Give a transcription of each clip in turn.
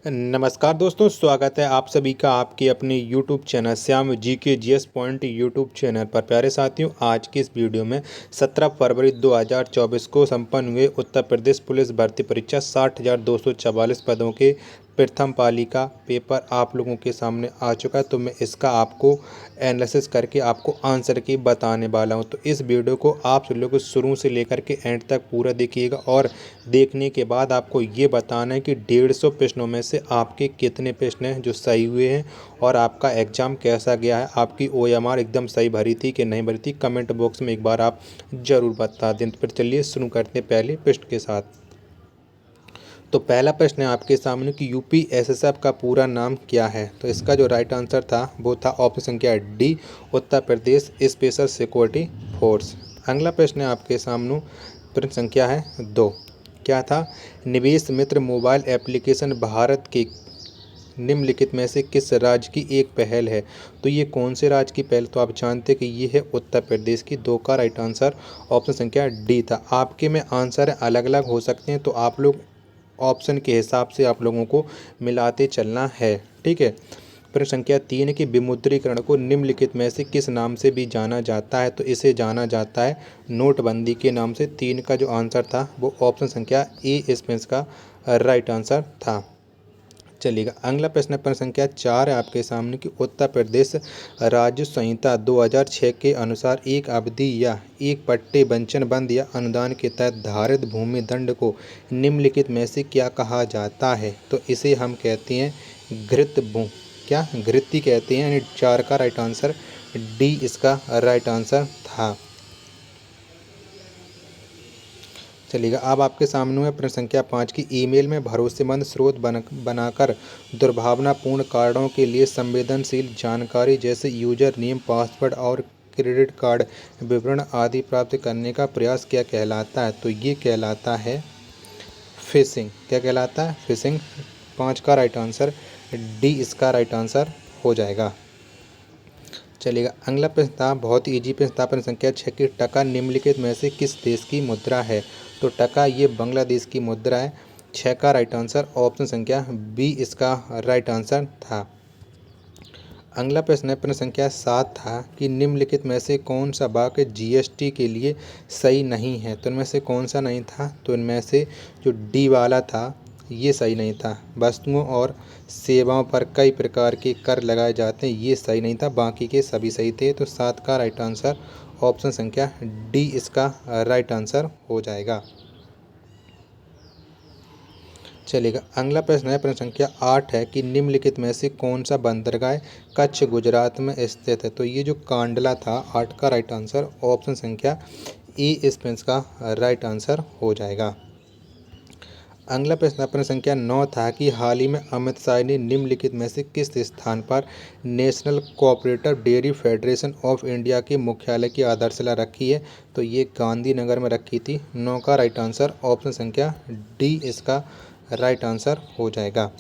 नमस्कार दोस्तों, स्वागत है आप सभी का आपके अपने YouTube channel Shyam GK GS point YouTube channel पर। प्यारे साथियों, आज की इस वीडियो में 17 फरवरी 2024 को संपन्न हुए उत्तर प्रदेश पुलिस भर्ती परीक्षा 60,244 पदों के प्रथम पाली का पेपर आप लोगों के सामने आ चुका है। तो मैं इसका आपको एनालिसिस करके आपको आंसर की बताने वाला हूं। तो इस वीडियो को आप सभी लोग शुरू से लेकर के एंड तक पूरा देखिएगा और देखने के बाद आपको ये बताना है कि 150 प्रश्नों में से आपके कितने प्रश्न हैं जो सही हुए हैं और आपका एग्ज़ाम कैसा गया है। आपकी OMR एकदम सही भरी थी कि नहीं भरी थी, कमेंट बॉक्स में एक बार आप ज़रूर बता दें। तो फिर चलिए शुरू करते हैं पहले प्रश्न के साथ। तो पहला प्रश्न है आपके सामने कि UPSSF का पूरा नाम क्या है। तो इसका जो राइट आंसर था वो था ऑप्शन संख्या D, Uttar Pradesh special security force. अगला प्रश्न है आपके सामने, प्रश्न संख्या है 2। क्या था? निवेश मित्र मोबाइल एप्लीकेशन भारत के निम्नलिखित में से किस राज्य की एक पहल है। तो ये कौन से राज्य की पहल? तो आप जानते हैं कि ये है उत्तर प्रदेश की। 2 का राइट आंसर ऑप्शन संख्या डी था। आपके में आंसर अलग अलग हो सकते हैं, तो आप लोग ऑप्शन के हिसाब से आप लोगों को मिलाते चलना है, ठीक है। प्रश्न संख्या 3 की विमुद्रीकरण को निम्नलिखित में से किस नाम से भी जाना जाता है। तो इसे जाना जाता है नोटबंदी के नाम से। 3 का जो आंसर था वो ऑप्शन संख्या ए इसमें का राइट आंसर था। चलिएगा, अगला प्रश्न प्रश्न संख्या 4 है आपके सामने कि उत्तर प्रदेश राज्य संहिता 2006 के अनुसार एक अवधि या एक पट्टे वंचन बंद या अनुदान के तहत धारित भूमि दंड को निम्नलिखित में से क्या कहा जाता है। तो इसे हम कहते हैं घृति कहते हैं, यानी 4 का राइट आंसर डी इसका राइट आंसर था। चलिएगा, अब आपके सामने है प्रश्न संख्या 5 की ईमेल में भरोसेमंद स्रोत बनाकर दुर्भावनापूर्ण कारणों के लिए संवेदनशील जानकारी जैसे यूजर नेम, पासवर्ड और क्रेडिट कार्ड विवरण आदि प्राप्त करने का प्रयास क्या कहलाता है। तो ये कहलाता है फिशिंग। क्या कहलाता है? फिशिंग। 5 का राइट आंसर डी इसका राइट आंसर हो जाएगा। चलिएगा, अगला प्रश्न था बहुत ही ईजी प्रश्न था, प्रश्न संख्या 6 की टका निम्नलिखित में से किस देश की मुद्रा है। तो टका ये बांग्लादेश की मुद्रा है। 6 का राइट आंसर ऑप्शन संख्या बी इसका राइट आंसर था। अगला प्रश्न है प्रश्न संख्या 7 था कि निम्नलिखित में से कौन सा वाक्य GST के लिए सही नहीं है। तो इनमें से कौन सा नहीं था? तो इनमें से जो डी वाला था ये सही नहीं था। वस्तुओं और सेवाओं पर कई प्रकार के कर लगाए जाते हैं, ये सही नहीं था। बाकी के सभी सही थे। तो 7 का राइट आंसर ऑप्शन संख्या डी इसका राइट आंसर हो जाएगा। चलिएगा, अगला प्रश्न है प्रश्न संख्या 8 है कि निम्नलिखित में से कौन सा बंदरगाह कच्छ गुजरात में स्थित है। तो ये जो कांडला था, 8 का राइट आंसर ऑप्शन संख्या ए इसमें का राइट आंसर हो जाएगा। अगला प्रश्न संख्या 9 था कि हाल ही में अमित शाह ने निम्नलिखित में से किस स्थान पर national cooperative dairy federation of India के मुख्यालय की आधारशिला रखी है। तो ये गांधीनगर में रखी थी। 9 का राइट आंसर ऑप्शन संख्या डी इसका राइट आंसर हो जाएगा।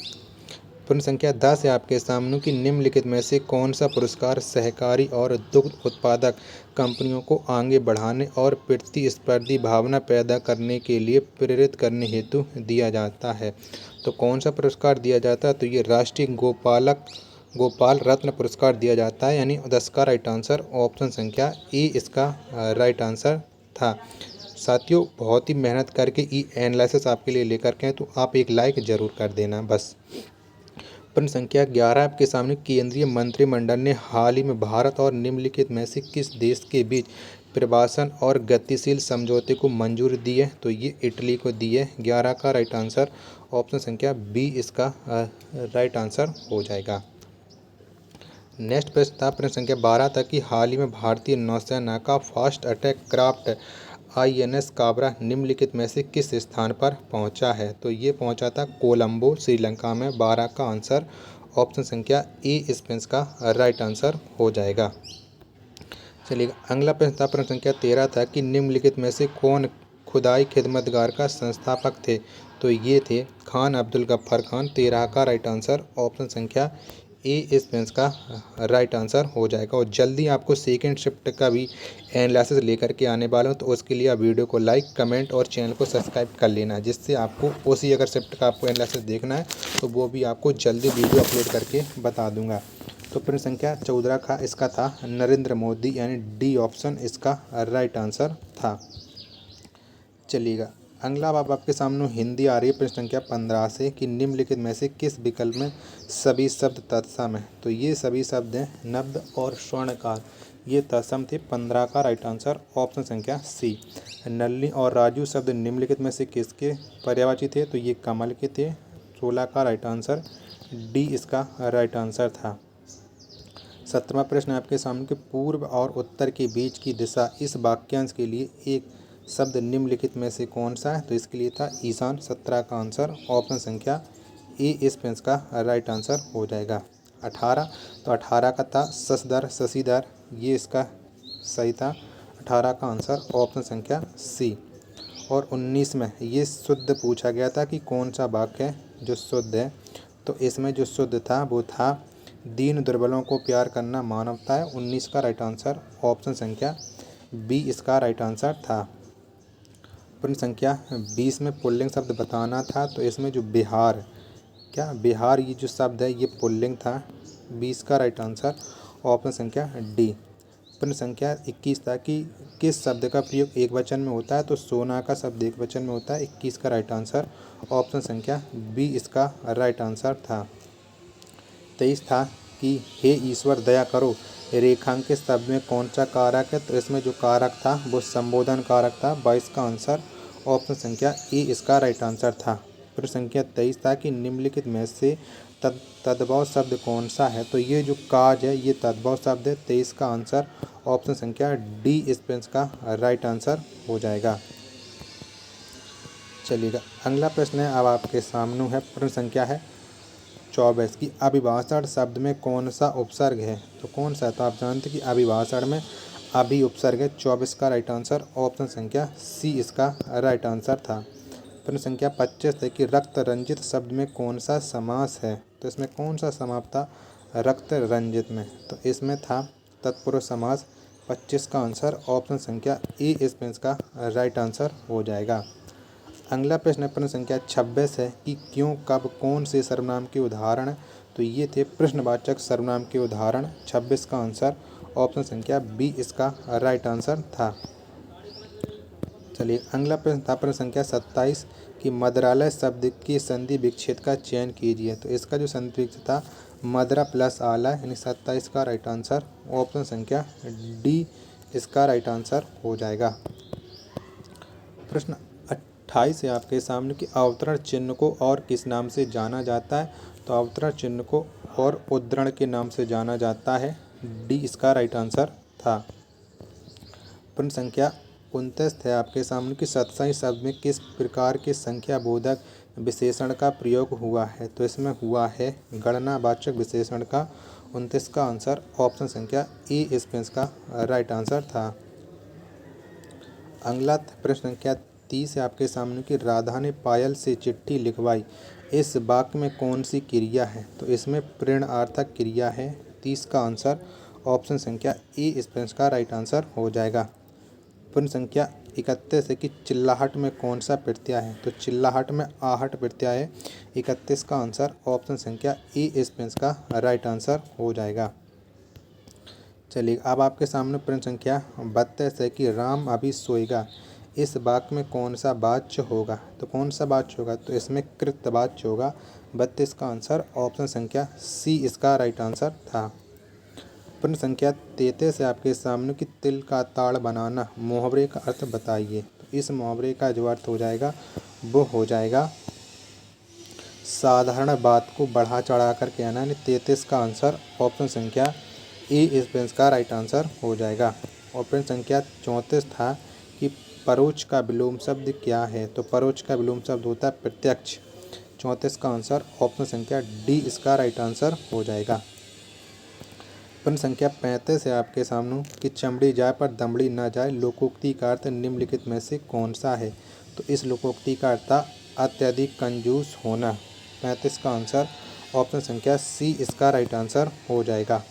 प्रश्न संख्या 10 है आपके सामने कि निम्नलिखित में से कौन सा पुरस्कार सहकारी और दुग्ध उत्पादक कंपनियों को आगे बढ़ाने और प्रतिस्पर्धी भावना पैदा करने के लिए प्रेरित करने हेतु दिया जाता है। तो कौन सा पुरस्कार दिया जाता है? तो ये राष्ट्रीय गोपाल रत्न पुरस्कार दिया जाता है, यानी 10 का राइट आंसर ऑप्शन संख्या ए इसका राइट आंसर था। साथियों, बहुत ही मेहनत करके एनालिसिस आपके लिए लेकर के हैं, तो आप एक लाइक ज़रूर कर देना बस। प्रश्न संख्या 11 आपके सामने केंद्रीय मंत्रिमंडल ने हाल ही में भारत और निम्नलिखित में से किस देश के बीच प्रवासन और गतिशील समझौते को मंजूरी दी है। तो ये इटली को दी है। 11 का राइट आंसर ऑप्शन संख्या बी इसका राइट आंसर हो जाएगा। नेक्स्ट प्रश्न था प्रश्न संख्या 12 तक कि हाल ही में भारतीय नौसेना का fast attack craft INS Kabra निम्नलिखित में से किस स्थान पर पहुंचा है। तो ये पहुंचा था कोलंबो, श्रीलंका में। 12 का आंसर ऑप्शन संख्या ए इसमें का राइट आंसर हो जाएगा। चलिए, अगला प्रश्न था प्रश्न संख्या 13 था कि निम्नलिखित में से कौन खुदाई खिदमतगार का संस्थापक थे। तो ये थे खान अब्दुल गफ्फार खान। 13 का राइट आंसर ऑप्शन संख्या ए इसमें इसका राइट आंसर हो जाएगा। और जल्दी आपको सेकंड शिफ्ट का भी एनालिसिस लेकर के आने वाला हूँ, तो उसके लिए आप वीडियो को लाइक, कमेंट और चैनल को सब्सक्राइब कर लेना है, जिससे आपको उसी अगर शिफ्ट का आपको एनालिसिस देखना है तो वो भी आपको जल्दी वीडियो अपलोड करके बता दूंगा। तो प्रश्न संख्या 14 का इसका था नरेंद्र मोदी, यानी डी ऑप्शन इसका राइट आंसर था। चलिएगा अगला अब आपके सामने हिंदी आ रही है प्रश्न संख्या 15 से कि निम्नलिखित में से किस विकल्प में सभी शब्द तत्सम है। तो ये सभी शब्द हैं नब्द और स्वर्णकार, ये तत्सम थे। 15 का राइट आंसर ऑप्शन संख्या सी। नलिनी और राजू शब्द निम्नलिखित में से किसके पर्यायवाची थे। तो ये कमल के थे। 16 का राइट आंसर डी इसका राइट आंसर था। 17वां प्रश्न आपके सामने कि पूर्व और उत्तर के बीच की दिशा इस वाक्यांश के लिए एक शब्द निम्नलिखित में से कौन सा है। तो इसके लिए था ईशान। 17 का आंसर ऑप्शन संख्या ए इस पेंस का राइट आंसर हो जाएगा। 18 तो 18 का था शशधर शशिधर, ये इसका सही था। 18 का आंसर ऑप्शन संख्या सी। और 19 में ये शुद्ध पूछा गया था कि कौन सा वाक्य है जो शुद्ध है। तो इसमें जो शुद्ध था वो था दीन दुर्बलों को प्यार करना मानवता है। 19 का राइट आंसर ऑप्शन संख्या बी इसका राइट आंसर था। प्रश्न संख्या 20 में पुल्लिंग शब्द बताना था। तो इसमें जो बिहार, क्या बिहार ये जो शब्द है ये पुल्लिंग था। 20 का राइट आंसर ऑप्शन संख्या डी। प्रश्न संख्या 21 था कि किस शब्द का प्रयोग एक वचन में होता है। तो सोना का शब्द एक वचन में होता है। 21 का राइट आंसर ऑप्शन संख्या बी इसका राइट आंसर था। 23 था कि हे ईश्वर दया करो, रेखांकित शब्द में कौन सा कारक है। तो इसमें जो कारक था वो संबोधन कारक था। 22 का आंसर ऑप्शन संख्या ए इसका राइट आंसर था। प्रश्न संख्या 23 था कि निम्नलिखित में से तद्भव शब्द कौन सा है। तो ये जो काज है ये तद्भव शब्द है। 23 का आंसर ऑप्शन संख्या डी इस पेंस का राइट आंसर हो जाएगा। चलिएगा अगला प्रश्न है अब आपके सामने है। प्रश्न संख्या है 24 की अभिभाषण शब्द में कौन सा उपसर्ग है। तो कौन सा है। तो आप जानते हैं कि अभिभाषण में अभी उपसर्ग है। 24 का राइट आंसर ऑप्शन संख्या सी इसका राइट आंसर था। प्रश्न संख्या 25 है कि रक्त रंजित शब्द में कौन सा समास है। तो इसमें कौन सा समास था रक्त रंजित में। तो इसमें था तत्पुरुष समास। 25 का आंसर ऑप्शन संख्या ए इस पेंस का राइट आंसर हो जाएगा। अगला प्रश्न प्रश्न संख्या 26 है कि क्यों कब कौन से सर्वनाम के उदाहरण। तो ये थे प्रश्नवाचक सर्वनाम के उदाहरण। 26 का आंसर ऑप्शन संख्या बी इसका राइट आंसर था। चलिए अगला प्रश्न था प्रश्न संख्या 27 कि मद्रालय शब्द के संधि विच्छेद का चयन कीजिए। तो इसका जो संधि विच्छेद था मद्रा प्लस आलय, यानी 27 का राइट आंसर ऑप्शन संख्या डी इसका राइट आंसर हो जाएगा। प्रश्न 28 है आपके सामने कि अवतरण चिन्ह को और किस नाम से जाना जाता है। तो अवतरण चिन्ह को और उद्धरण के नाम से जाना जाता है। डी इसका राइट आंसर था। प्रश्न संख्या 29 है आपके सामने कि सत्संग शब्द में किस प्रकार के संख्या बोधक विशेषण का प्रयोग हुआ है। तो इसमें हुआ है गणनावाचक विशेषण का। 29 का आंसर ऑप्शन संख्या ए इस पेंस का राइट आंसर था। अगला प्रश्न संख्या 30 है आपके सामने कि राधा ने पायल से चिट्ठी लिखवाई, इस वाक्य में कौन सी क्रिया है। तो इसमें प्रेरणार्थक क्रिया है। 30 का आंसर ऑप्शन संख्या ए इस प्रश्न का राइट आंसर हो जाएगा। प्रश्न संख्या 31 है कि चिल्लाहट में कौन सा प्रत्यय है। तो चिल्लाहट में आहट प्रत्यय है। 31 का आंसर ऑप्शन संख्या ए इस प्रश्न का राइट आंसर हो जाएगा। चलिए अब आपके सामने प्रश्न संख्या 32 है कि राम अभी सोएगा, इस वाक्य में कौन सा वाच्य होगा। तो कौन सा वाच्य होगा। तो इसमें कृतवाच्य होगा। 32 का आंसर ऑप्शन संख्या सी इसका राइट आंसर था। प्रश्न संख्या 33 है आपके सामने कि तिल का ताड़ बनाना मुहावरे का अर्थ बताइए। तो इस मुहावरे का जो अर्थ हो जाएगा वो हो जाएगा साधारण बात को बढ़ा चढ़ा कर कहना, यानी 33 का आंसर ऑप्शन संख्या ए इस प्रश्न का राइट आंसर हो जाएगा। और प्रश्न संख्या 34 था कि परोक्ष का विलोम शब्द क्या है। तो परोक्ष का विलोम शब्द होता है प्रत्यक्ष। 34 का आंसर ऑप्शन संख्या डी इसका राइट आंसर हो जाएगा। प्रश्न संख्या 35 है आपके सामने कि चमड़ी जाए पर दमड़ी न जाए लोकोक्ति का अर्थ निम्नलिखित में से कौन सा है। तो इस लोकोक्ति का अर्थ था अत्यधिक कंजूस होना। 35 का आंसर ऑप्शन संख्या सी इसका राइट आंसर हो जाएगा।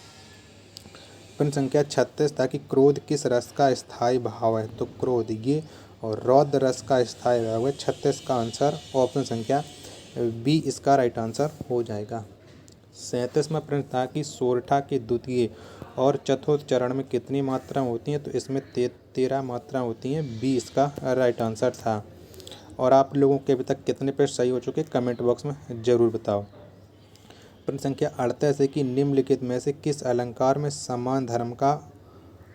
प्रश्न संख्या 36 था कि क्रोध किस रस का स्थायी भाव है, तो क्रोध ये और रौद्र रस का स्थायी भाव है। 36 का आंसर ऑप्शन संख्या बी इसका राइट आंसर हो जाएगा। 37वां प्रश्न था कि सोरठा के द्वितीय और चतुर्थ चरण में कितनी मात्रा होती हैं, तो इसमें 13 मात्रा होती हैं। बी इसका राइट आंसर था। और आप लोगों के अभी तक कितने प्रश्न सही हो चुके कमेंट बॉक्स में ज़रूर बताओ। प्रश्न संख्या 38 है कि निम्नलिखित में से किस अलंकार में समान धर्म का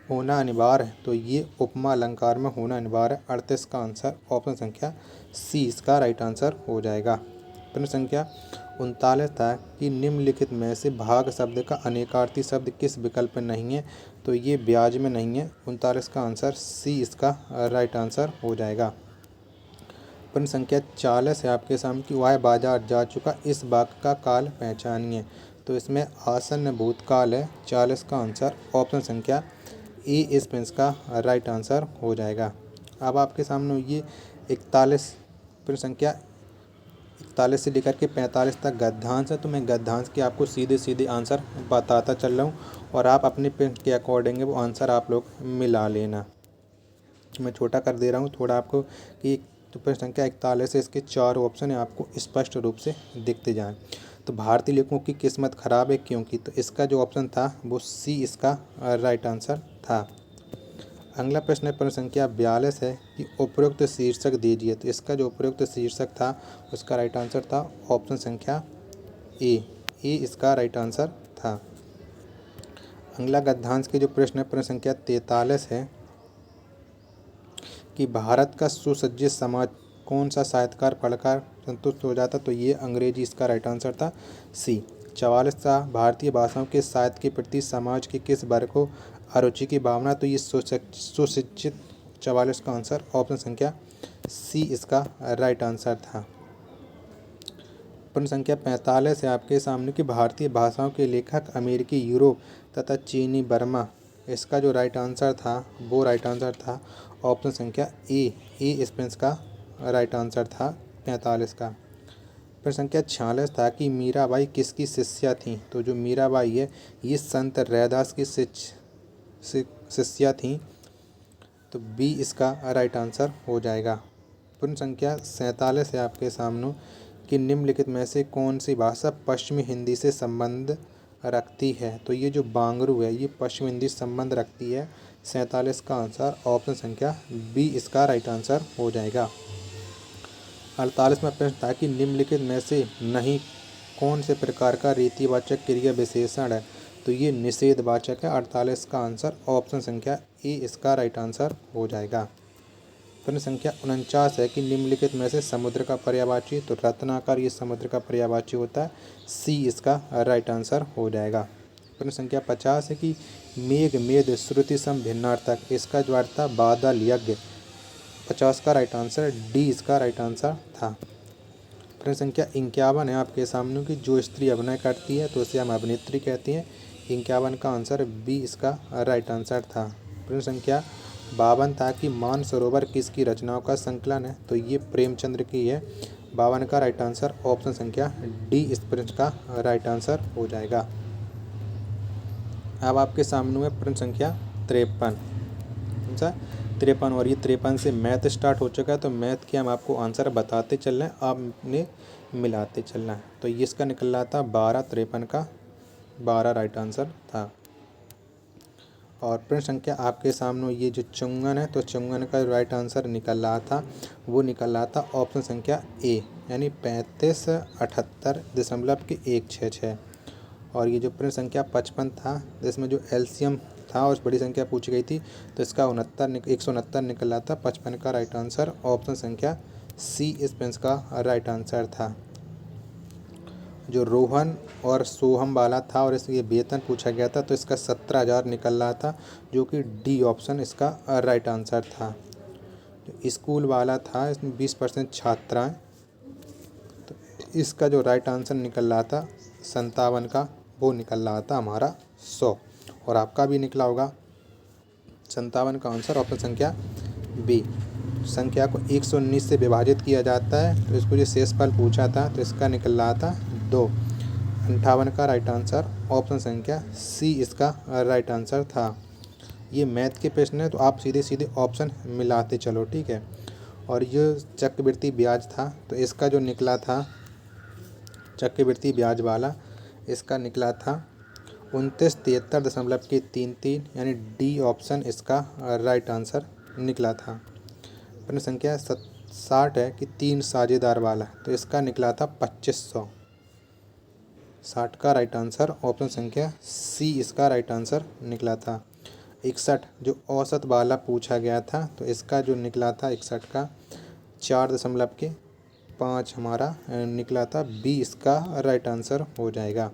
होना अनिवार्य है, तो ये उपमा अलंकार में होना अनिवार्य है। 38 का आंसर ऑप्शन संख्या सी इसका राइट आंसर हो जाएगा। प्रश्न संख्या 39 था कि निम्नलिखित में से भाग शब्द का अनेकार्थी शब्द किस विकल्प में नहीं है, तो ये ब्याज में नहीं है। 39 का आंसर सी इसका राइट आंसर हो जाएगा। प्रश्न संख्या 40 है आपके सामने कि वह बाजार जा चुका, इस वाक्य का काल पहचानिए, तो इसमें आसन्न भूतकाल है। 40 का आंसर ऑप्शन संख्या ए इस प्रश्न का राइट आंसर हो जाएगा। अब आपके सामने ये 41 प्रश्न संख्या 41 से लेकर के 45 तक गद्यांश है, तो मैं गद्यांश के आपको सीधे सीधे आंसर बताता चल रहा हूँ और आप अपने प्रश्न के अकॉर्डिंग वो आंसर आप लोग मिला लेना। मैं छोटा कर दे रहा हूँ थोड़ा आपको कि तो प्रश्न संख्या 41 से इसके 4 ऑप्शन है आपको स्पष्ट रूप से दिखते जाएं। तो भारतीय लेखकों की किस्मत खराब है क्योंकि, तो इसका जो ऑप्शन था वो सी इसका राइट आंसर था। अगला प्रश्न है प्रश्न संख्या 42 है कि उपयुक्त शीर्षक दीजिए, तो इसका जो उपयुक्त शीर्षक था उसका राइट आंसर था ऑप्शन संख्या ए इसका राइट आंसर था। अगला गद्यांश के जो प्रश्न है प्रश्न संख्या 43 है कि भारत का सुसज्जित समाज कौन सा साहित्यकार पढ़कर संतुष्ट हो जाता, तो ये अंग्रेजी इसका राइट आंसर था सी। 44 था भारतीय भाषाओं के साहित्य के प्रति समाज के किस वर्ग को अरुचि की भावना, तो ये सुशिक्षित। 44 का आंसर ऑप्शन संख्या सी इसका राइट आंसर था। प्रश्न संख्या 45 है आपके सामने कि भारतीय भाषाओं के लेखक अमेरिकी, यूरोप तथा चीनी बर्मा, इसका जो राइट आंसर था वो राइट आंसर था ऑप्शन संख्या ए इस प्रश्न का राइट आंसर था 45 का। प्रश्न संख्या 46 था कि मीराबाई किसकी शिष्या थी, तो जो मीराबाई है ये संत रैदास की शिष्या थी, तो बी इसका राइट आंसर हो जाएगा। प्रश्न संख्या 47 है आपके सामने कि निम्नलिखित में से कौन सी भाषा पश्चिमी हिंदी से संबंध रखती है, तो ये जो बांगरू है ये पश्चिम हिंदी संबंध रखती है। 47 का आंसर ऑप्शन संख्या बी इसका राइट आंसर हो जाएगा। 48वां प्रश्न था कि निम्नलिखित में से नहीं कौन से प्रकार का रीतिवाचक क्रिया विशेषण है, तो ये निषेधवाचक है। 48 का आंसर ऑप्शन संख्या ए इसका राइट आंसर हो जाएगा। प्रश्न संख्या 49 है कि निम्नलिखित में से समुद्र का पर्यायवाची, तो रत्नाकर ये समुद्र का पर्यायवाची होता है। सी इसका राइट आंसर हो जाएगा। प्रश्न संख्या 50 है कि मेघ मेद श्रुति सम भिन्नार्थक, इसका जो अर्थ था बादल यज्ञ। 50 का राइट आंसर डी इसका राइट आंसर था। प्रश्न संख्या 51 है आपके सामने कि जो स्त्री अभिनय करती है तो उसे हम अभिनेत्री कहते हैं। 51 का आंसर बी इसका राइट आंसर था। प्रश्न संख्या 52 था कि मानसरोवर किसकी रचनाओं का संकलन है, तो ये प्रेमचंद्र की है। 52 का राइट आंसर ऑप्शन संख्या डी इस प्रश्न का राइट आंसर हो जाएगा। अब आपके सामने है प्रश्न संख्या 53। 53 और ये 53 से मैथ स्टार्ट हो चुका है, तो मैथ के हम आपको आंसर बताते चल रहे हैं, आपने मिलाते चलना है। तो ये इसका निकल रहा था 12, 53 का 12 राइट आंसर था। और प्रश्न संख्या आपके सामने ये जो चुंगन है, तो चुंगन का राइट आंसर निकल रहा था वो निकल रहा था ऑप्शन संख्या ए, यानी 35.78.166। और ये जो प्रश्न संख्या 55 था जिसमें जो एलसीएम था और बड़ी संख्या पूछी गई थी, तो इसका 169 निकल रहा था। 55 का राइट आंसर ऑप्शन संख्या सी इस प्रश्न का राइट आंसर था। जो रोहन और सोहम वाला था और इसलिए वेतन पूछा गया था, तो इसका 17,000 निकल रहा था, जो कि डी ऑप्शन इसका राइट आंसर था। जो स्कूल वाला था इसमें 20% छात्राएं, तो इसका जो राइट आंसर निकल रहा था 57 का, वो निकल रहा था हमारा 100। और आपका भी निकला होगा 57 का आंसर ऑप्शन संख्या बी। संख्या को 119 से विभाजित किया जाता है, तो इसको जो शेषफल पूछा था तो इसका निकल रहा था 2। 58 का राइट आंसर ऑप्शन संख्या सी इसका राइट आंसर था। ये मैथ के प्रश्न है तो आप सीधे सीधे ऑप्शन मिलाते चलो, ठीक है। और ये चक्रवृद्धि ब्याज था तो इसका जो निकला था चक्रवृद्धि ब्याज वाला, इसका निकला था 2973.33 यानी डी ऑप्शन इसका राइट आंसर निकला था। प्रश्न संख्या 60 है कि 3 साझेदार वाला, तो इसका निकला था 2500। 60 का राइट आंसर ऑप्शन संख्या सी इसका राइट आंसर निकला था। 61 जो औसत वाला पूछा गया था तो इसका जो निकला था 61 का 4.5 हमारा निकला था, बी इसका राइट आंसर हो जाएगा।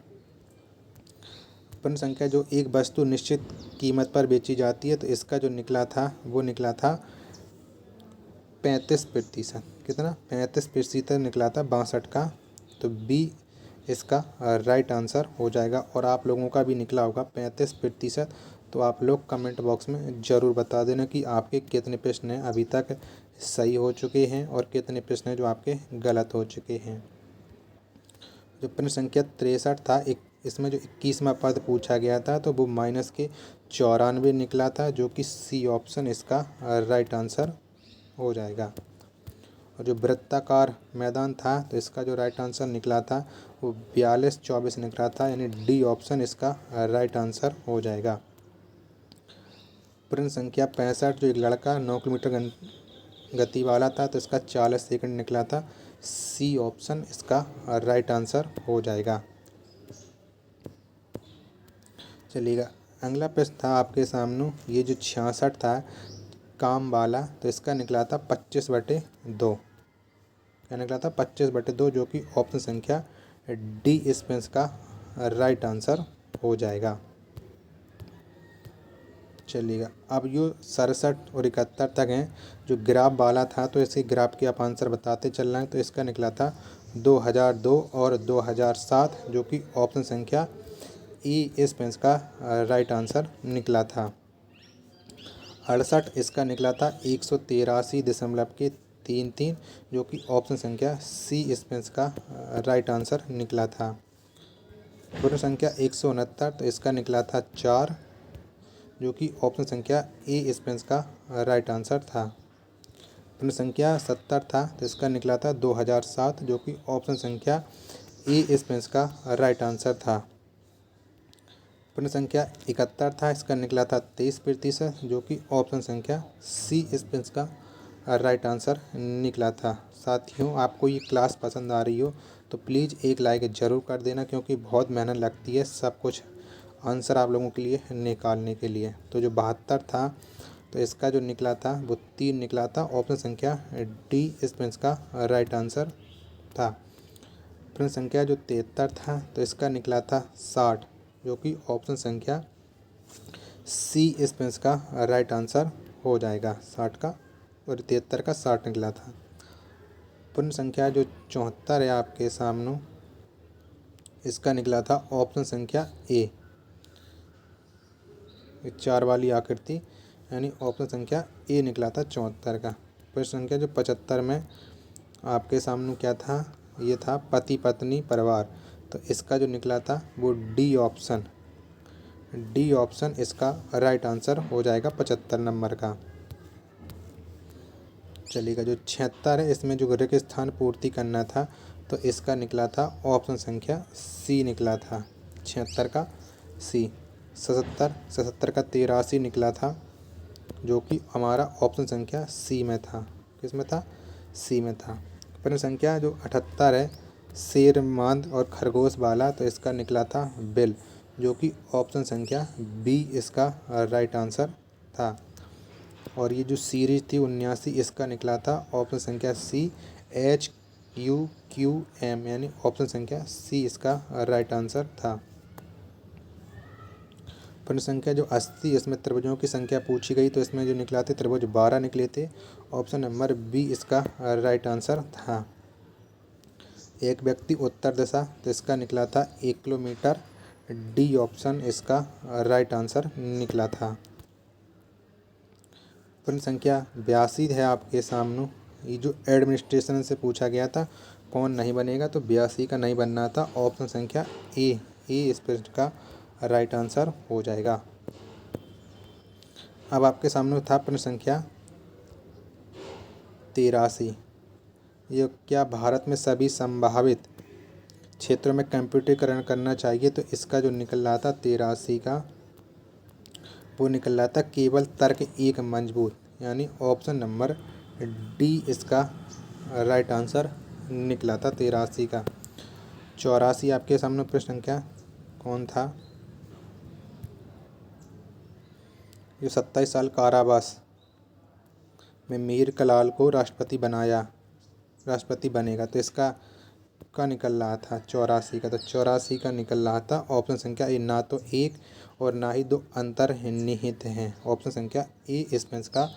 प्रश्न संख्या जो एक वस्तु निश्चित कीमत पर बेची जाती है तो इसका जो निकला था वो निकला था 35%। कितना? 35% निकला था 62 का, तो बी इसका राइट आंसर हो जाएगा। और आप लोगों का भी निकला होगा 35%, तो आप लोग कमेंट बॉक्स में ज़रूर बता देना कि आपके कितने प्रश्न हैं अभी तक सही हो चुके हैं और कितने प्रश्न हैं जो आपके गलत हो चुके हैं। जो प्रश्न संख्या 63 था, इसमें जो 21वां पद पूछा गया था तो वो माइनस के 94 निकला था, जो कि सी ऑप्शन इसका राइट आंसर हो जाएगा। और जो वृत्ताकार मैदान था तो इसका जो राइट आंसर निकला था वो 42-24 निकला था, यानी डी ऑप्शन इसका राइट आंसर हो जाएगा। प्रश्न संख्या 65 जो एक लड़का 9 किलोमीटर गति वाला था तो इसका 40 सेकंड निकला था, सी ऑप्शन इसका राइट आंसर हो जाएगा। चलिएगा, अगला प्रश्न था आपके सामने, ये जो 66 था काम वाला तो इसका निकला था 25/2। क्या निकला था? 25/2, जो कि ऑप्शन संख्या डी इस प्रश्न का राइट आंसर हो जाएगा। चलिएगा, अब यो 67 और 71 तक हैं जो ग्राफ वाला था तो इसी ग्राफ के आप आंसर बताते चल रहे हैं। तो इसका निकला था 2002 और 2007, जो कि ऑप्शन संख्या ई इस पेंस का राइट आंसर निकला था। 68 इसका निकला था 183.33, जो कि ऑप्शन संख्या सी इस पेंस का राइट आंसर निकला था। प्रश्न संख्या 169 तो इसका निकला था 4, जो कि ऑप्शन संख्या ए इस पेंस का राइट आंसर था। प्रश्न संख्या 70 था तो इसका निकला था 2007, जो कि ऑप्शन संख्या ए इस पेंस का राइट आंसर था। प्रश्न संख्या 71 था, इसका निकला था 23%, जो कि ऑप्शन संख्या सी इस पेंस का राइट आंसर निकला था। साथियों, आपको ये क्लास पसंद आ रही हो तो प्लीज़ एक लाइक ज़रूर कर देना, क्योंकि बहुत मेहनत लगती है सब कुछ आंसर आप लोगों के लिए निकालने के लिए। तो जो 72 था तो इसका जो निकला था वो 3 निकला था, ऑप्शन संख्या डी इस पेंस का राइट आंसर था। प्रश्न संख्या जो 73 था तो इसका निकला था 60, जो कि ऑप्शन संख्या सी इस पेंस का राइट आंसर हो जाएगा। 60 का और 73 का 60 निकला था। प्रश्न संख्या जो 74 है आपके सामने, इसका निकला था ऑप्शन संख्या ए, 4 वाली आकृति, यानी ऑप्शन संख्या ए निकला था 74 का। प्रश्न संख्या जो 75 में आपके सामने क्या था, ये था पति पत्नी परिवार, तो इसका जो निकला था वो डी ऑप्शन इसका राइट आंसर हो जाएगा 75 नंबर का। चलिएगा, जो 76 है इसमें जो रिक्त स्थान पूर्ति करना था तो इसका निकला था ऑप्शन संख्या सी निकला था, 76 का सी। 77 का 83 निकला था, जो कि हमारा ऑप्शन संख्या सी में था। किस में था? सी में था। प्रश्न संख्या जो 78 है शेर मांद और खरगोश वाला, तो इसका निकला था बिल, जो कि ऑप्शन संख्या बी इसका राइट आंसर था। और ये जो सीरीज थी 79, इसका निकला था ऑप्शन संख्या सी HUQM, यानी ऑप्शन संख्या सी इसका राइट आंसर था। प्रश्न संख्या जो 80, इसमें त्रिभुजों की संख्या पूछी गई तो इसमें जो निकला थे त्रिभुज 12 निकले थे, ऑप्शन नंबर बी इसका राइट आंसर था। एक व्यक्ति उत्तर दिशा, तो इसका निकला था 1 किलोमीटर, डी ऑप्शन इसका राइट आंसर निकला था। प्रश्न संख्या 82 है आपके सामने, ये जो एडमिनिस्ट्रेशन से पूछा गया था कौन नहीं बनेगा, तो 82 का नहीं बनना था। ऑप्शन संख्या ए इस प्रश्न का राइट आंसर हो जाएगा। अब आपके सामने था प्रश्न संख्या 83। ये क्या भारत में सभी संभावित क्षेत्रों में कंप्यूटरीकरण करना चाहिए, तो इसका जो निकल रहा था 83 का, वो निकल रहा था केवल तर्क एक मजबूत, यानी ऑप्शन नंबर डी इसका राइट आंसर निकला था 83 का। 84 आपके सामने प्रश्न संख्या कौन था, जो 27 साल कारावास में मीर कलाल को राष्ट्रपति बनेगा, तो इसका का निकल रहा था 84 का। तो 84 का निकल रहा था ऑप्शन संख्या ए, ना तो एक और ना ही दो अंतर्निहित हैं। ऑप्शन संख्या ए इसमें इसका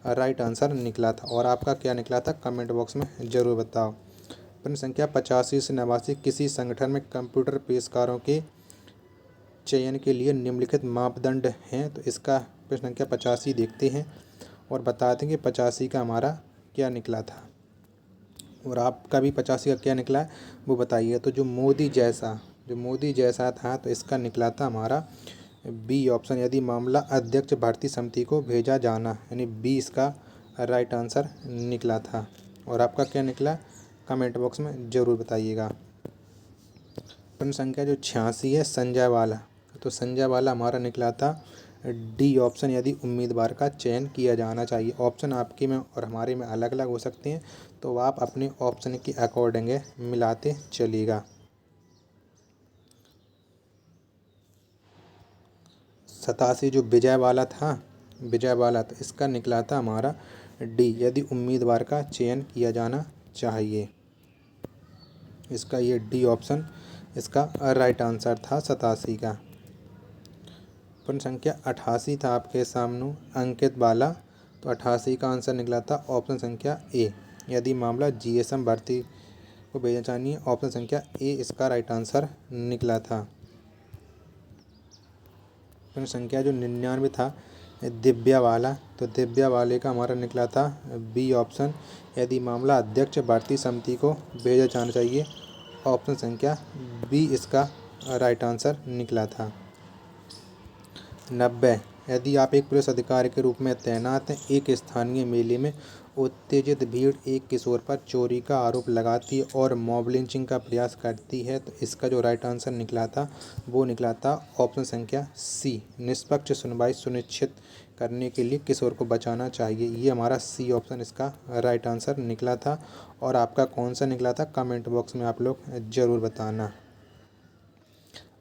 राइट आंसर निकला था। और आपका क्या निकला था कमेंट बॉक्स में ज़रूर बताओ। प्रश्न संख्या 85 से 89, किसी संगठन में कंप्यूटर पेशकारों के चयन के लिए निम्नलिखित मापदंड हैं, तो इसका प्रश्न संख्या 85 देखते हैं और बता देंगे 85 का हमारा क्या निकला था, और आपका भी 85 का क्या निकला है वो बताइए। तो जो मोदी जैसा था, तो इसका निकला था हमारा बी ऑप्शन, यदि मामला अध्यक्ष भर्ती समिति को भेजा जाना, यानी बी इसका राइट आंसर निकला था। और आपका क्या निकला कमेंट बॉक्स में ज़रूर बताइएगा। प्रश्न संख्या जो 86 है संजय वाला, तो संजय वाला हमारा निकला था डी ऑप्शन, यदि उम्मीदवार का चयन किया जाना चाहिए। ऑप्शन आपके में और हमारे में अलग अलग हो सकते हैं, तो आप अपने ऑप्शन के अकॉर्डिंग मिलाते चलिएगा। 87 जो विजय वाला था, तो इसका निकला था हमारा डी, यदि उम्मीदवार का चयन किया जाना चाहिए। इसका ये डी ऑप्शन इसका राइट आंसर था 87 का। प्रश्न संख्या 88 था आपके सामने अंकित वाला, तो 88 का आंसर निकला था ऑप्शन संख्या ए, यदि मामला जीएसएम भर्ती को भेजना चाहिए। ऑप्शन संख्या ए इसका राइट आंसर निकला था। प्रश्न संख्या जो 99 था दिव्या वाला, तो दिव्या वाले का हमारा निकला था बी ऑप्शन, यदि मामला अध्यक्ष भर्ती समिति को भेजा जाना चाहिए। ऑप्शन संख्या बी इसका राइट आंसर निकला था। 90, यदि आप एक पुलिस अधिकारी के रूप में तैनात हैं, एक स्थानीय मेले में उत्तेजित भीड़ एक किशोर पर चोरी का आरोप लगाती है और मॉब लिंचिंग का प्रयास करती है, तो इसका जो राइट आंसर निकला था वो निकला था ऑप्शन संख्या सी, निष्पक्ष सुनवाई सुनिश्चित करने के लिए किशोर को बचाना चाहिए। ये हमारा सी ऑप्शन इसका राइट आंसर निकला था। और आपका कौन सा निकला था कमेंट बॉक्स में आप लोग ज़रूर बताना।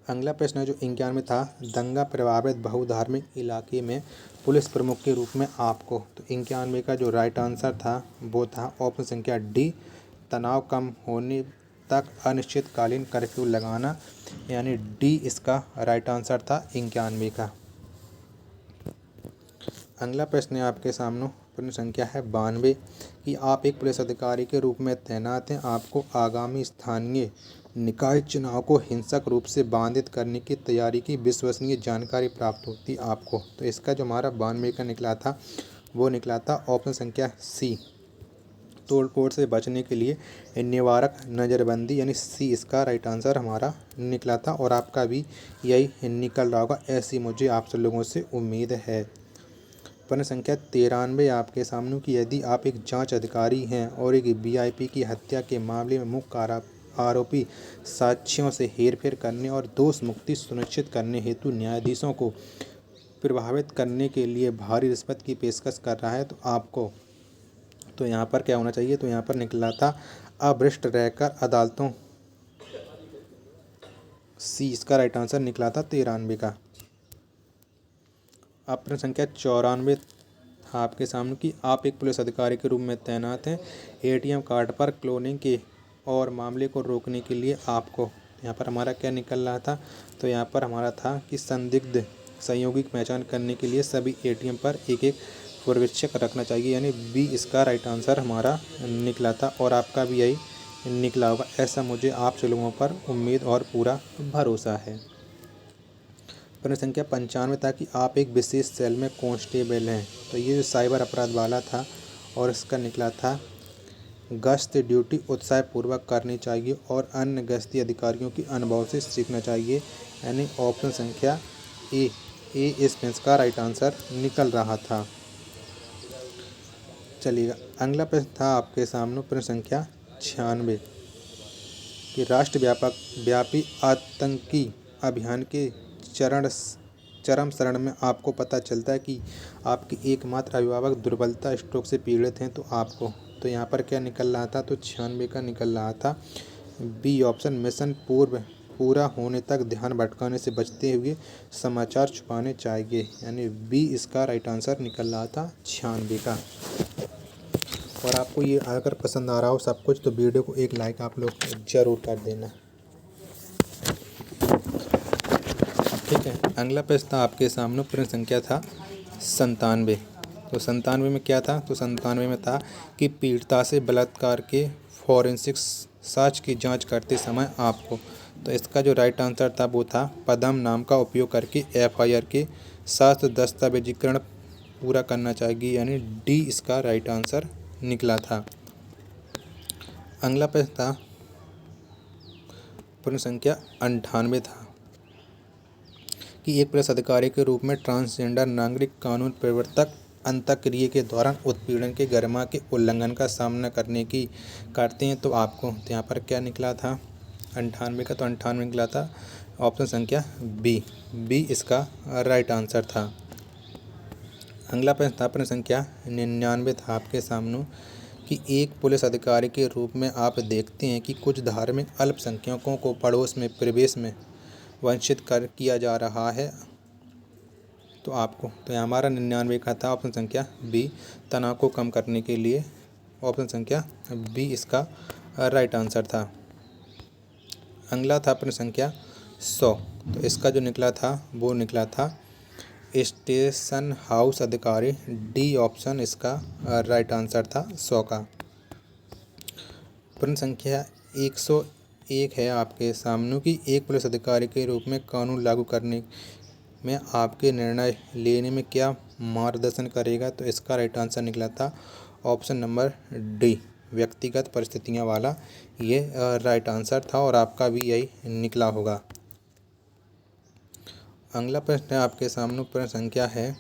अगला प्रश्न है जो 91 था, दंगा प्रभावित बहुधार्मिक इलाके में पुलिस प्रमुख के रूप में आपको, तो 91 का जो राइट आंसर था वो था ऑप्शन संख्या डी, तनाव कम होने तक अनिश्चितकालीन कर्फ्यू लगाना, यानी डी इसका राइट आंसर था 91 का। अगला प्रश्न है आपके सामने, प्रश्न संख्या है 92 कि आप एक पुलिस अधिकारी के रूप में तैनात हैं, आपको आगामी स्थानीय निकाय चुनाव को हिंसक रूप से बाधित करने की तैयारी की विश्वसनीय जानकारी प्राप्त होती आपको, तो इसका जो हमारा 92 का निकला था वो निकला था ऑप्शन संख्या सी, तोड़फोड़ से बचने के लिए निवारक नज़रबंदी, यानी सी इसका राइट आंसर हमारा निकला था। और आपका भी यही निकल रहा होगा, ऐसी मुझे आप सब लोगों से उम्मीद है। प्रश्न संख्या 93 आपके सामने कि यदि आप एक जांच अधिकारी हैं और एक वीआईपी की हत्या के मामले में मुख्य आरोपी साक्ष्यों से हेरफेर करने और दोष मुक्ति सुनिश्चित करने हेतु न्यायाधीशों को प्रभावित करने के लिए भारी रिश्वत की पेशकश कर रहा है, तो आपको तो यहाँ पर क्या होना चाहिए, तो यहाँ पर निकला था अभ्रष्ट रहकर अदालतों, सी इसका राइट आंसर निकला था 93 का। अब प्रश्न संख्या 94 आपके सामने कि आप एक पुलिस अधिकारी के रूप में तैनात हैं, एटीएम कार्ड पर क्लोनिंग के और मामले को रोकने के लिए आपको, यहाँ पर हमारा क्या निकल रहा था, तो यहाँ पर हमारा था कि संदिग्ध संयोगी की पहचान करने के लिए सभी एटीएम पर एक एक पर्यवेक्षक रखना चाहिए, यानी बी इसका राइट आंसर हमारा निकला था। और आपका भी यही निकला होगा, ऐसा मुझे आप लोगों पर उम्मीद और पूरा भरोसा है। प्रश्न संख्या 95 था कि आप एक विशेष सेल में कांस्टेबल हैं, तो ये जो साइबर अपराध वाला था और इसका निकला था गश्त ड्यूटी उत्साहपूर्वक करनी चाहिए और अन्य गश्ती अधिकारियों के अनुभव से सीखना चाहिए, यानी ऑप्शन संख्या ए इस प्रश्न का राइट आंसर निकल रहा था। चलिएगा, अगला प्रश्न था आपके सामने प्रश्न संख्या 96 कि राष्ट्रव्यापी आतंकी अभियान के चरम चरण में आपको पता चलता है कि आपके एकमात्र अभिभावक दुर्बलता स्ट्रोक से पीड़ित हैं, तो यहाँ पर क्या निकल रहा था, तो 96 का निकल रहा था बी ऑप्शन, मिशन पूरा होने तक ध्यान भटकाने से बचते हुए समाचार छुपाने चाहिए, यानी बी इसका राइट आंसर निकल रहा था 96 का। और आपको ये अगर पसंद आ रहा हो सब कुछ तो वीडियो को एक लाइक आप लोग जरूर कर देना, ठीक है। अगला प्रश्न था आपके सामने प्रश्न संख्या था 97। तो 97 में क्या था, तो 97 में था कि पीड़िता से बलात्कार के फॉरेंसिक साक्ष्य की जांच करते समय आपको, तो इसका जो राइट आंसर था वो था पदम नाम का उपयोग करके एफआईआर के साथ दस्तावेजीकरण पूरा करना चाहिए, यानी डी इसका राइट आंसर निकला था। अगला प्रश्न था प्रश्न संख्या 98 था कि एक पुलिस अधिकारी के रूप में ट्रांसजेंडर नागरिक कानून प्रवर्तक अंतःक्रिया के दौरान उत्पीड़न के गरिमा के उल्लंघन का सामना करते हैं, तो आपको तो यहाँ पर क्या निकला था 98 का, तो 98 निकला था ऑप्शन संख्या बी इसका राइट आंसर था। अगला प्रश्न था प्रश्न संख्या 99 था आपके सामने कि एक पुलिस अधिकारी के रूप में आप देखते हैं कि कुछ धार्मिक अल्पसंख्यकों को पड़ोस में प्रवेश में वंचित किया जा रहा है, तो आपको तो यहाँ हमारा 99 का था ऑप्शन संख्या बी, तनाव को कम करने के लिए ऑप्शन संख्या बी इसका राइट आंसर था। अगला था प्रश्न संख्या 100, तो इसका जो निकला था वो निकला था स्टेशन हाउस अधिकारी, डी ऑप्शन इसका राइट आंसर था 100 का। प्रश्न संख्या 101 है आपके सामने कि एक पुलिस अधिकारी के रूप में कानून लागू करने में आपके निर्णय लेने में क्या मार्गदर्शन करेगा, तो इसका राइट आंसर निकला था ऑप्शन नंबर डी, व्यक्तिगत परिस्थितियां वाला, ये राइट आंसर था और आपका भी यही निकला होगा। अगला प्रश्न है आपके सामने प्रश्न संख्या है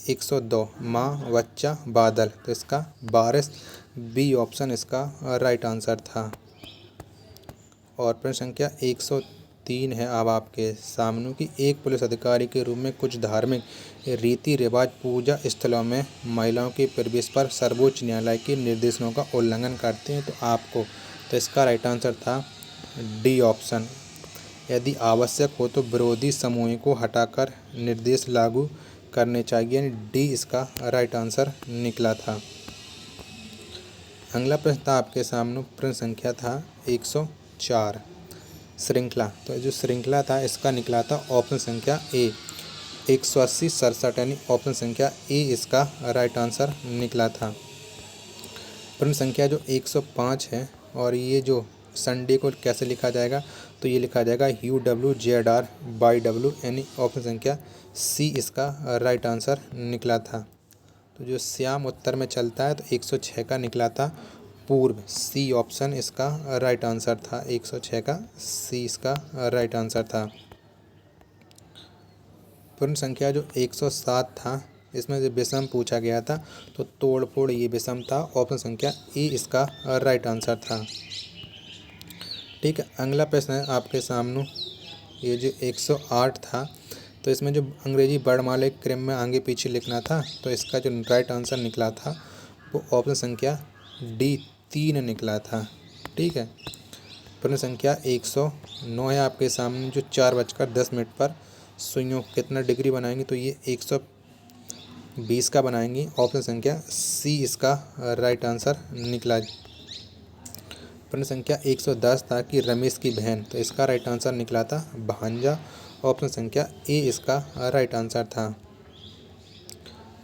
102, माँ बच्चा बादल, तो इसका बारिश, बी ऑप्शन इसका राइट आंसर था। और प्रश्न संख्या 103 है अब आपके सामने कि एक पुलिस अधिकारी के रूप में कुछ धार्मिक रीति रिवाज पूजा स्थलों में महिलाओं के प्रवेश पर सर्वोच्च न्यायालय के निर्देशों का उल्लंघन करते हैं, तो आपको तो इसका राइट आंसर था डी ऑप्शन, यदि आवश्यक हो तो विरोधी समूह को हटाकर निर्देश लागू करने चाहिए, यानी डी इसका राइट आंसर निकला था। अगला प्रश्न था आपके सामने प्रश्न संख्या था 104, श्रृंखला, तो जो श्रृंखला था इसका निकला था ऑप्शन संख्या ए 180 67, यानी ऑप्शन संख्या ए इसका राइट आंसर निकला था। प्रश्न संख्या जो 105 है और ये जो संडे को कैसे लिखा जाएगा, तो ये लिखा जाएगा UWZR/W, यानी ऑप्शन संख्या सी इसका राइट आंसर निकला था। तो जो श्याम उत्तर में चलता है तो 106 का निकला था पूर्व, सी ऑप्शन इसका राइट आंसर था, 106 का सी इसका राइट आंसर था। प्रश्न संख्या जो 107 था इसमें जो विषम पूछा गया था तो तोड़ फोड़ ये विषम था, ऑप्शन संख्या ए इसका राइट आंसर था। ठीक है, अगला प्रश्न है आपके सामने ये जो 108 था, तो इसमें जो अंग्रेजी वर्णमाला क्रम में आगे पीछे लिखना था, तो इसका जो राइट आंसर निकला था वो ऑप्शन संख्या डी 3 निकला था। ठीक है, प्रश्न संख्या 109 है आपके सामने जो 4:10 पर सुइयों कितना डिग्री बनाएंगे, तो ये 120 का बनाएंगे, ऑप्शन संख्या सी इसका राइट आंसर निकला। प्रश्न संख्या 110 था कि रमेश की बहन, तो इसका राइट आंसर निकला था भांजा, ऑप्शन संख्या ए इसका राइट आंसर था।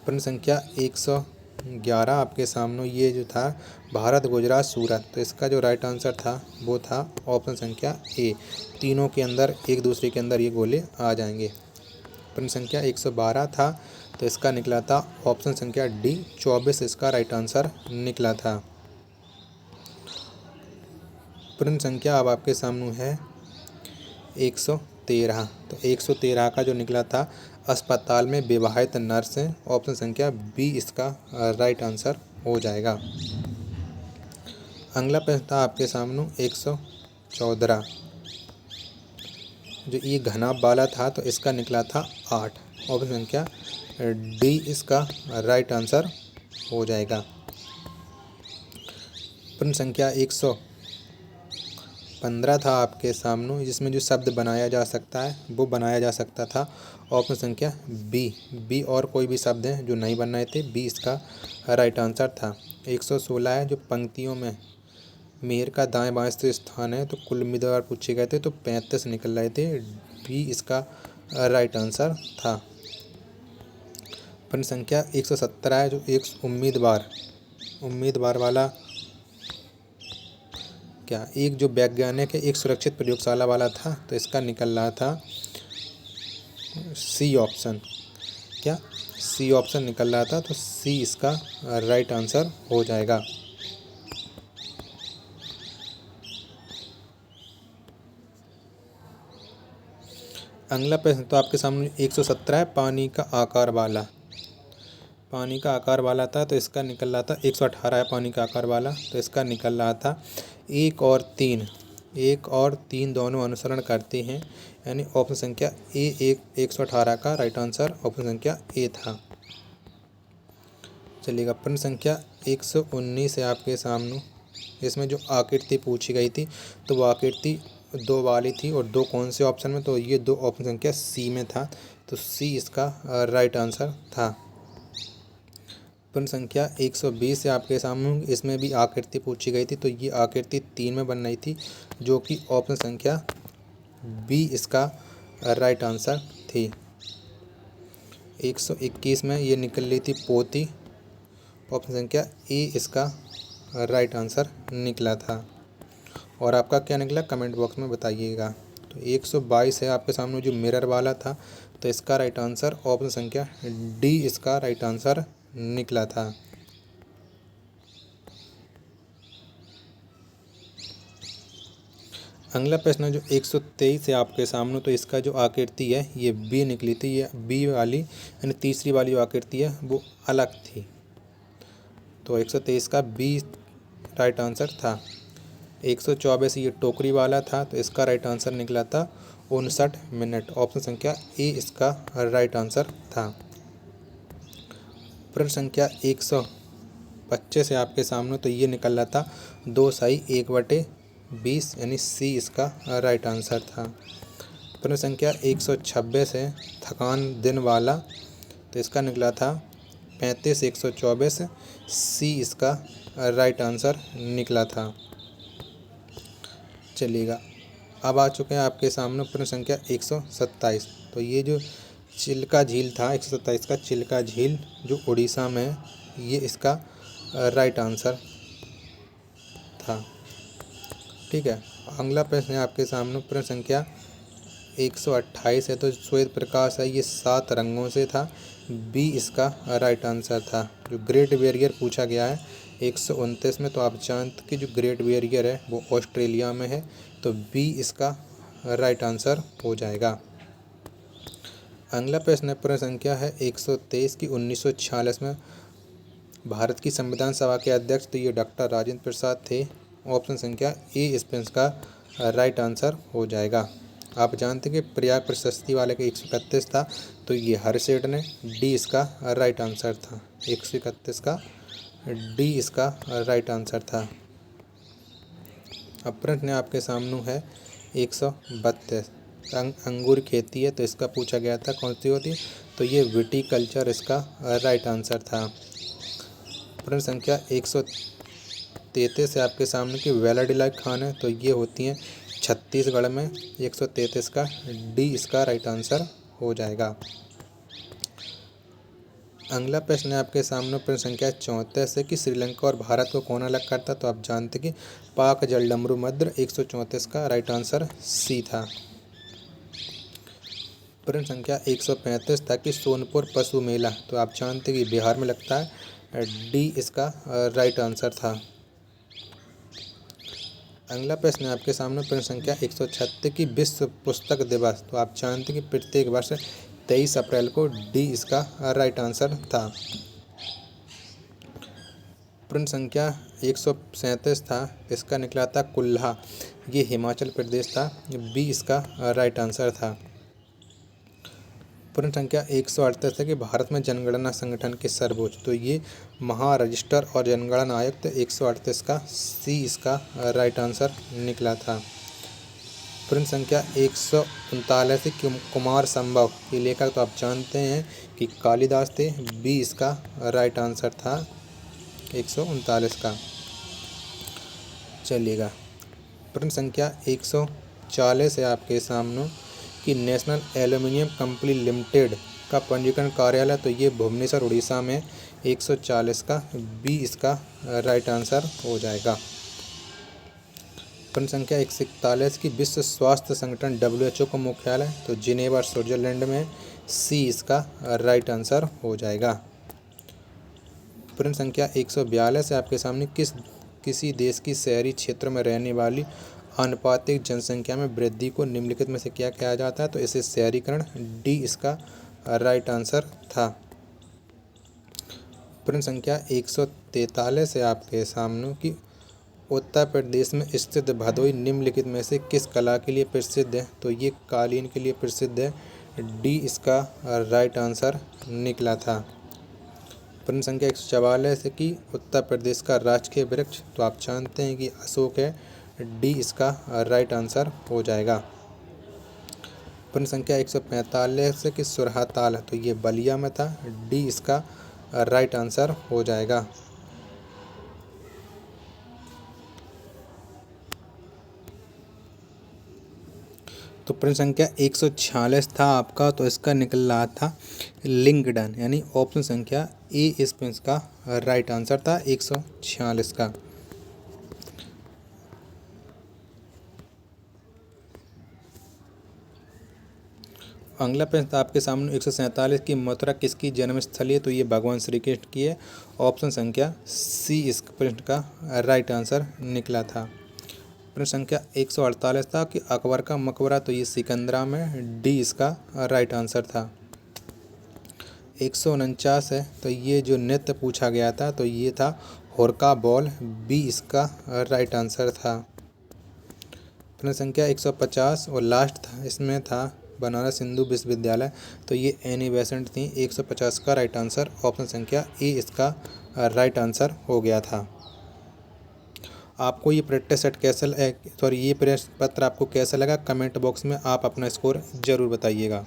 प्रश्न संख्या 111 आपके सामने ये जो था भारत गुजरात सूरत, तो इसका जो राइट आंसर था वो था ऑप्शन संख्या ए, तीनों के अंदर एक दूसरे के अंदर ये गोले आ जाएंगे। प्रश्न संख्या 112 था तो इसका निकला था ऑप्शन संख्या डी 24 इसका राइट आंसर निकला था। प्रश्न संख्या अब आपके सामने है 113। तो 113 का जो निकला था अस्पताल में विवाहित नर्स हैं, ऑप्शन संख्या बी इसका राइट आंसर हो जाएगा। अगला प्रश्न था आपके सामने 114। जो ये घना वाला था तो इसका निकला था 8, ऑप्शन संख्या डी इसका राइट आंसर हो जाएगा। प्रश्न संख्या 115 था आपके सामने, जिसमें जो शब्द बनाया जा सकता है वो बनाया जा सकता था, ऑप्शन संख्या बी और कोई भी शब्द हैं जो नहीं बनाए थे, बी इसका राइट आंसर था। 116 है, जो पंक्तियों में मेयर का दाएं बाएं से स्थान है, तो कुल उम्मीदवार पूछे गए थे तो 35 निकल रहे थे, बी इसका राइट आंसर था। प्रश्न संख्या 117 है, जो एक उम्मीदवार वाला क्या एक जो वैज्ञानिक है एक सुरक्षित प्रयोगशाला वाला था, तो इसका निकल रहा था सी ऑप्शन। क्या सी ऑप्शन निकल रहा था, तो सी इसका राइट आंसर हो जाएगा। अगला प्रश्न तो आपके सामने 117 है, पानी का आकार वाला था, तो इसका निकल रहा था 118 है पानी का आकार वाला, तो इसका निकल रहा था 1 और 3 दोनों अनुसरण करते हैं, यानी ऑप्शन संख्या ए 118 का राइट आंसर ऑप्शन संख्या ए था। चलिएगा प्रश्न संख्या 119 है आपके सामने, इसमें जो आकृति पूछी गई थी तो वो आकृति 2 वाली थी और 2 कौन से ऑप्शन में, तो ये 2 ऑप्शन संख्या सी में था, तो सी इसका राइट आंसर था। प्रश्न संख्या 120 है आपके सामने, इसमें भी आकृति पूछी गई थी, तो ये आकृति 3 में बन रही थी, जो कि ऑप्शन संख्या बी इसका राइट आंसर थी। 121 में ये निकल रही थी पोती, ऑप्शन संख्या ए इसका राइट आंसर निकला था। और आपका क्या निकला कमेंट बॉक्स में बताइएगा। तो 122 है आपके सामने, जो मिरर वाला था, तो इसका राइट आंसर ऑप्शन संख्या डी इसका राइट आंसर निकला था। अगला प्रश्न जो 123 है आपके सामने, तो इसका जो आकृति है ये बी निकली थी, ये बी वाली यानी तीसरी वाली जो आकृति है वो अलग थी, तो 123 का बी राइट आंसर था। 124 ये टोकरी वाला था, तो इसका राइट आंसर निकला था 59 मिनट, ऑप्शन संख्या ए इसका राइट आंसर था। प्रश्न संख्या 125 है आपके सामने, तो ये निकल रहा था 2 साई 1/20 यानी सी इसका राइट आंसर था। प्रश्न संख्या 126 है, थकान दिन वाला, तो इसका निकला था 35 124, सी इसका राइट आंसर निकला था। चलिएगा अब आ चुके हैं आपके सामने प्रश्न संख्या 127। तो ये जो चिल्का झील था 127 का चिल्का झील जो उड़ीसा में है, ये इसका राइट आंसर था। ठीक है, अगला प्रश्न है आपके सामने प्रश्न संख्या 128 है, तो श्वेत प्रकाश है ये 7 रंगों से था, बी इसका राइट आंसर था। जो ग्रेट बैरियर पूछा गया है 129 में, तो आप जानते कि जो ग्रेट बैरियर है वो ऑस्ट्रेलिया में है, तो बी इसका राइट आंसर हो जाएगा। अगला प्रश्न प्रश्न संख्या है 123 की 1946 में भारत की संविधान सभा के अध्यक्ष तो ये डॉक्टर राजेंद्र प्रसाद थे, ऑप्शन संख्या ए इस प्रश्न का राइट आंसर हो जाएगा। आप जानते हैं कि प्रयाग प्रशस्ति वाले का 131 था, तो ये हर्षेड ने, डी इसका राइट आंसर था। 131 का डी इसका राइट आंसर था। अब प्रश्न आपके सामने है 132, अंगूर खेती है, तो इसका पूछा गया था कौन सी होती है, तो ये विटीकल्चर इसका राइट आंसर था। प्रश्न संख्या 133 है आपके सामने की वेलाडिला खान है, तो ये होती हैं छत्तीसगढ़ में, 133 का डी इसका राइट आंसर हो जाएगा। अगला प्रश्न है आपके सामने प्रश्न संख्या 34 है कि श्रीलंका और भारत को कौन अलग करता, तो आप जानते कि पाक जलडमरू मध्य, 134 का राइट आंसर सी था। प्रश्न संख्या 135 था कि सोनपुर पशु मेला, तो आप जानते हैं कि बिहार में लगता है। डी इसका राइट आंसर था। अगला प्रश्न है आपके सामने प्रश्न संख्या 136 की विश्व पुस्तक दिवस, तो आप जानते हैं कि प्रत्येक वर्ष 23 अप्रैल को। डी इसका राइट आंसर था। प्रश्न संख्या 137 था, इसका निकला था कुल्हा, ये हिमाचल प्रदेश था। बी इसका राइट आंसर था। प्रश्न संख्या 138 है कि भारत में जनगणना संगठन के सर्वोच्च, तो ये महारजिस्टर और जनगणना आयुक्त 138 का। सी इसका राइट आंसर निकला था। प्रश्न संख्या 139 कि कुमार संभव ये लेखक, तो आप जानते हैं कि कालिदास थे। बी इसका राइट आंसर था 139 का। चलिएगा, प्रश्न संख्या 140 है आपके सामने कि नेशनल एल्युमिनियम कंपनी लिमिटेड का पंजीकरण कार्यालय, तो ये भुवनेश्वर उड़ीसा में। 140 का। बी इसका राइट आंसर हो जाएगा। प्रश्न संख्या 141 की विश्व स्वास्थ्य संगठन WHO का मुख्यालय, तो जिनेवा स्विट्जरलैंड में। सी इसका राइट आंसर हो जाएगा। प्रश्न संख्या 142 है आपके सामने किसी देश की शहरी क्षेत्र में रहने वाली आनुपातिक जनसंख्या में वृद्धि को निम्नलिखित में से क्या कहा जाता है, तो इसे शहरीकरण। डी इसका राइट आंसर था। प्रश्न संख्या 143 है आपके सामने कि उत्तर प्रदेश में स्थित भदोई निम्नलिखित में से किस कला के लिए प्रसिद्ध है, तो ये कालीन के लिए प्रसिद्ध है। डी इसका राइट आंसर निकला था। प्रश्न संख्या 144 है कि उत्तर प्रदेश का राजकीय वृक्ष, तो आप जानते हैं कि अशोक है। डी इसका राइट आंसर हो जाएगा। प्रश्न संख्या 145 है कि सुरहा ताल, तो ये बलिया में था। डी इसका राइट आंसर हो जाएगा। तो प्रश्न संख्या 146 था आपका, तो इसका निकल रहा था लिंगडन, यानी ऑप्शन संख्या ए इस प्रश्न का राइट आंसर था 146 का। अगला प्रश्न था आपके सामने 147 की मथुरा किसकी जन्मस्थली है, तो ये भगवान श्री कृष्ण की है। ऑप्शन संख्या सी इस प्रश्न का राइट आंसर निकला था। प्रश्न संख्या 148 था कि अकबर का मकबरा, तो ये सिकंदरा में। डी इसका राइट आंसर था। 149 है, तो ये जो नृत्य पूछा गया था, तो ये था होरका बॉल। बी इसका राइट आंसर था। प्रश्न संख्या 150 और लास्ट था, इसमें था बनारस हिंदू विश्वविद्यालय, तो ये एनी बेसेंट थी। 150 का राइट आंसर ऑप्शन संख्या ए इसका राइट आंसर हो गया था। आपको ये प्रैक्टिस सेट कैसा ये प्रश्न पत्र आपको कैसा लगा, कमेंट बॉक्स में आप अपना स्कोर ज़रूर बताइएगा।